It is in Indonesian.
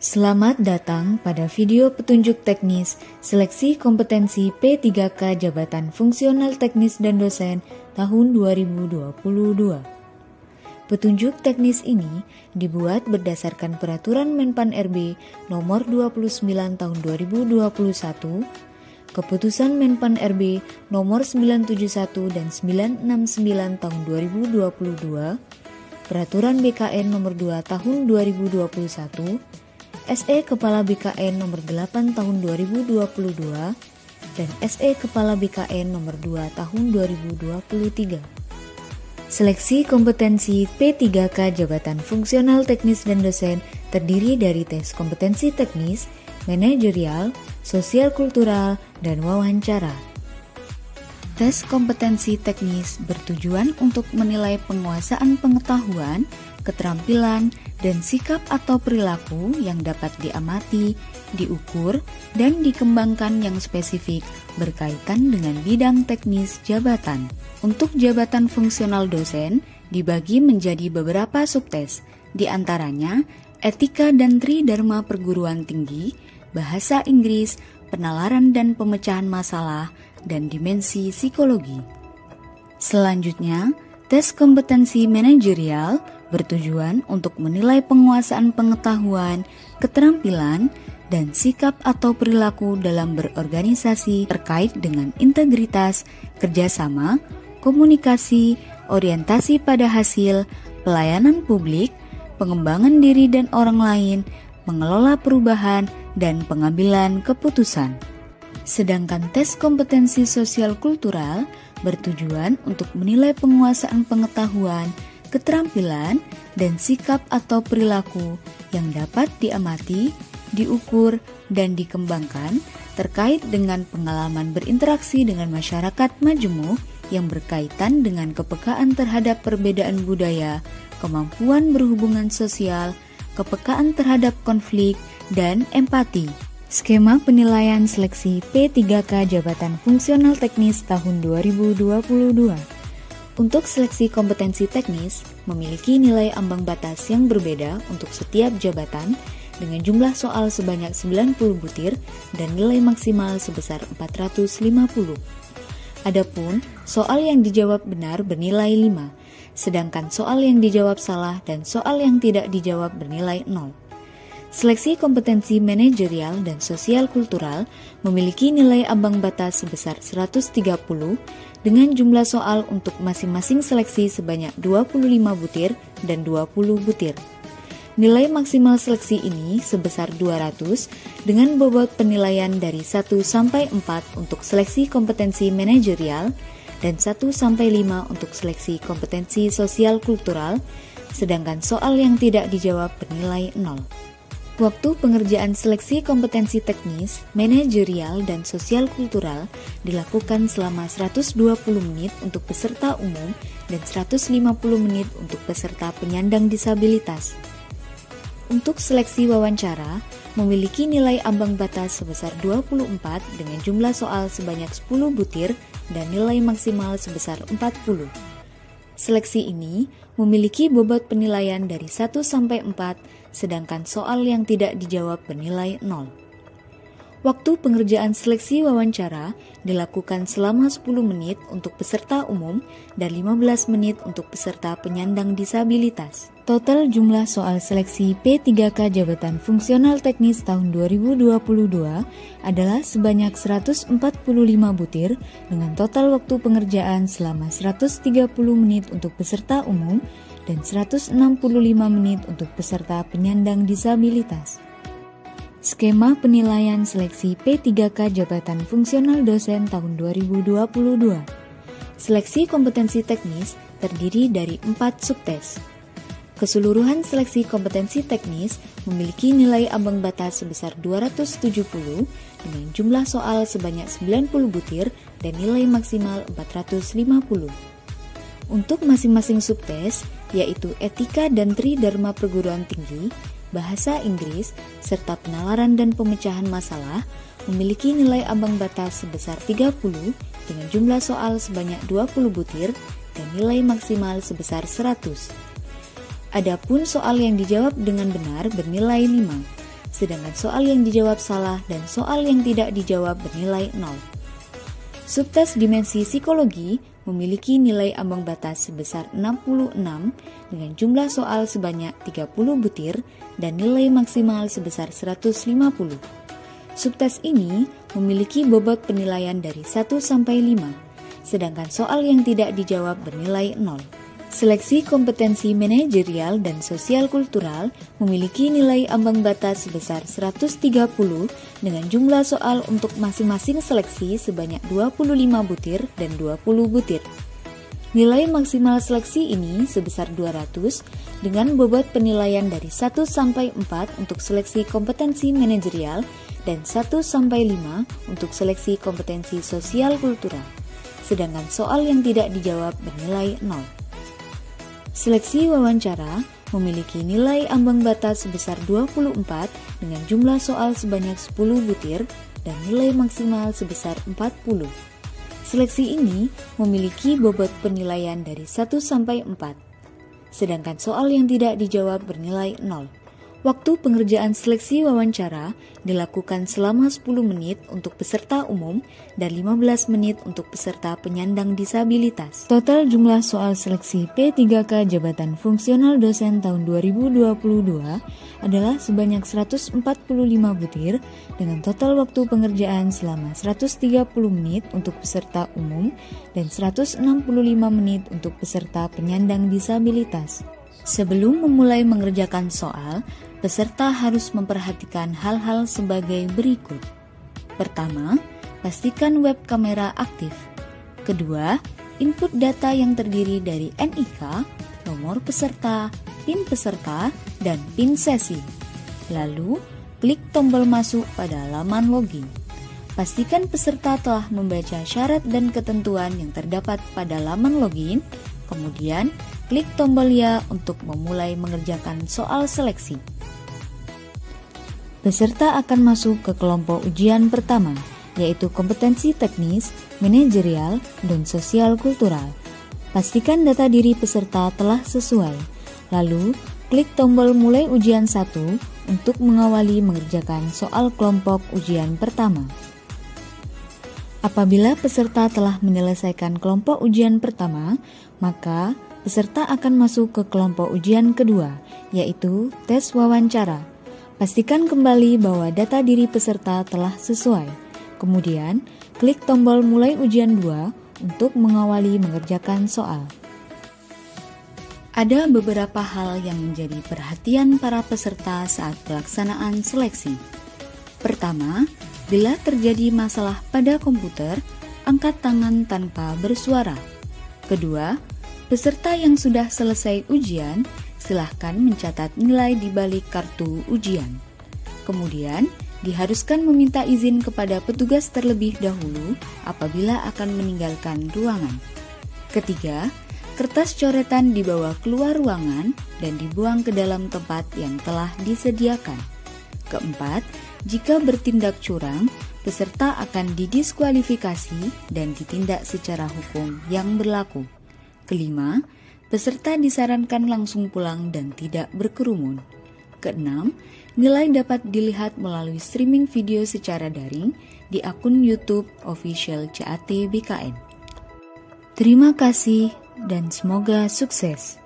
Selamat datang pada video petunjuk teknis seleksi kompetensi P3K Jabatan Fungsional Teknis dan Dosen tahun 2022. Petunjuk teknis ini dibuat berdasarkan Peraturan Menpan RB Nomor 29 Tahun 2021, Keputusan Menpan RB Nomor 971 dan 969 Tahun 2022, Peraturan BKN Nomor 2 Tahun 2021, SE Kepala BKN Nomor 8 Tahun 2022 dan SE Kepala BKN Nomor 2 Tahun 2023. Seleksi kompetensi P3K Jabatan Fungsional Teknis dan Dosen terdiri dari tes kompetensi teknis, manajerial, sosial kultural, dan wawancara. Tes kompetensi teknis bertujuan untuk menilai penguasaan pengetahuan, keterampilan, dan sikap atau perilaku yang dapat diamati, diukur, dan dikembangkan yang spesifik berkaitan dengan bidang teknis jabatan. Untuk jabatan fungsional dosen dibagi menjadi beberapa subtes, di antaranya etika dan tridharma perguruan tinggi, bahasa Inggris, penalaran dan pemecahan masalah, dan dimensi psikologi. Selanjutnya, tes kompetensi manajerial bertujuan untuk menilai penguasaan pengetahuan, keterampilan, dan sikap atau perilaku dalam berorganisasi terkait dengan integritas, kerjasama, komunikasi, orientasi pada hasil, pelayanan publik, pengembangan diri dan orang lain, mengelola perubahan, dan pengambilan keputusan. Sedangkan tes kompetensi sosial kultural bertujuan untuk menilai penguasaan pengetahuan, keterampilan, dan sikap atau perilaku yang dapat diamati, diukur, dan dikembangkan terkait dengan pengalaman berinteraksi dengan masyarakat majemuk yang berkaitan dengan kepekaan terhadap perbedaan budaya, kemampuan berhubungan sosial, kepekaan terhadap konflik, dan empati. Skema penilaian seleksi P3K Jabatan Fungsional Teknis tahun 2022. Untuk seleksi kompetensi teknis, memiliki nilai ambang batas yang berbeda untuk setiap jabatan dengan jumlah soal sebanyak 90 butir dan nilai maksimal sebesar 450. Adapun, soal yang dijawab benar bernilai 5, sedangkan soal yang dijawab salah dan soal yang tidak dijawab bernilai 0. Seleksi kompetensi manajerial dan sosial kultural memiliki nilai ambang batas sebesar 130 dengan jumlah soal untuk masing-masing seleksi sebanyak 25 butir dan 20 butir. Nilai maksimal seleksi ini sebesar 200 dengan bobot penilaian dari 1 sampai 4 untuk seleksi kompetensi manajerial dan 1 sampai 5 untuk seleksi kompetensi sosial kultural, sedangkan soal yang tidak dijawab bernilai 0. Waktu pengerjaan seleksi kompetensi teknis, manajerial, dan sosial kultural dilakukan selama 120 menit untuk peserta umum dan 150 menit untuk peserta penyandang disabilitas. Untuk seleksi wawancara, memiliki nilai ambang batas sebesar 24 dengan jumlah soal sebanyak 10 butir dan nilai maksimal sebesar 40. Seleksi ini memiliki bobot penilaian dari 1 sampai 4, sedangkan soal yang tidak dijawab bernilai 0. Waktu pengerjaan seleksi wawancara dilakukan selama 10 menit untuk peserta umum dan 15 menit untuk peserta penyandang disabilitas. Total jumlah soal seleksi P3K Jabatan Fungsional Teknis tahun 2022 adalah sebanyak 145 butir dengan total waktu pengerjaan selama 130 menit untuk peserta umum dan 165 menit untuk peserta penyandang disabilitas. Skema penilaian seleksi P3K Jabatan Fungsional Dosen tahun 2022. Seleksi kompetensi teknis terdiri dari 4 subtes. Keseluruhan seleksi kompetensi teknis memiliki nilai ambang batas sebesar 270 dengan jumlah soal sebanyak 90 butir dan nilai maksimal 450. Untuk masing-masing subtes, yaitu etika dan tridharma perguruan tinggi, bahasa Inggris, serta penalaran dan pemecahan masalah, memiliki nilai ambang batas sebesar 30 dengan jumlah soal sebanyak 20 butir dan nilai maksimal sebesar 100. Adapun soal yang dijawab dengan benar bernilai 5, sedangkan soal yang dijawab salah dan soal yang tidak dijawab bernilai 0. Subtes dimensi psikologi memiliki nilai ambang batas sebesar 66 dengan jumlah soal sebanyak 30 butir dan nilai maksimal sebesar 150. Subtes ini memiliki bobot penilaian dari 1 sampai 5, sedangkan soal yang tidak dijawab bernilai 0. Seleksi kompetensi manajerial dan sosial kultural memiliki nilai ambang batas sebesar 130 dengan jumlah soal untuk masing-masing seleksi sebanyak 25 butir dan 20 butir. Nilai maksimal seleksi ini sebesar 200 dengan bobot penilaian dari 1 sampai 4 untuk seleksi kompetensi manajerial dan 1 sampai 5 untuk seleksi kompetensi sosial kultural, sedangkan soal yang tidak dijawab bernilai 0. Seleksi wawancara memiliki nilai ambang batas sebesar 24 dengan jumlah soal sebanyak 10 butir dan nilai maksimal sebesar 40. Seleksi ini memiliki bobot penilaian dari 1 sampai 4, sedangkan soal yang tidak dijawab bernilai 0. Waktu pengerjaan seleksi wawancara dilakukan selama 10 menit untuk peserta umum dan 15 menit untuk peserta penyandang disabilitas. Total jumlah soal seleksi P3K Jabatan Fungsional Dosen tahun 2022 adalah sebanyak 145 butir dengan total waktu pengerjaan selama 130 menit untuk peserta umum dan 165 menit untuk peserta penyandang disabilitas. Sebelum memulai mengerjakan soal, peserta harus memperhatikan hal-hal sebagai berikut. Pertama, pastikan web kamera aktif. Kedua, input data yang terdiri dari NIK, nomor peserta, PIN peserta, dan PIN sesi. Lalu, klik tombol masuk pada laman login. Pastikan peserta telah membaca syarat dan ketentuan yang terdapat pada laman login, kemudian klik tombol ya untuk memulai mengerjakan soal seleksi. Peserta akan masuk ke kelompok ujian pertama, yaitu kompetensi teknis, manajerial, dan sosial kultural. Pastikan data diri peserta telah sesuai. Lalu, klik tombol mulai ujian 1 untuk mengawali mengerjakan soal kelompok ujian pertama. Apabila peserta telah menyelesaikan kelompok ujian pertama, maka peserta akan masuk ke kelompok ujian kedua, yaitu tes wawancara. Pastikan kembali bahwa data diri peserta telah sesuai. Kemudian, klik tombol mulai ujian 2 untuk mengawali mengerjakan soal. Ada beberapa hal yang menjadi perhatian para peserta saat pelaksanaan seleksi. Pertama, bila terjadi masalah pada komputer, angkat tangan tanpa bersuara. Kedua, peserta yang sudah selesai ujian, silahkan mencatat nilai di balik kartu ujian. Kemudian, diharuskan meminta izin kepada petugas terlebih dahulu apabila akan meninggalkan ruangan. Ketiga, kertas coretan dibawa keluar ruangan dan dibuang ke dalam tempat yang telah disediakan. Keempat, jika bertindak curang, peserta akan didiskualifikasi dan ditindak secara hukum yang berlaku. Kelima, peserta disarankan langsung pulang dan tidak berkerumun. Keenam, nilai dapat dilihat melalui streaming video secara daring di akun YouTube Official CAT BKN. Terima kasih dan semoga sukses.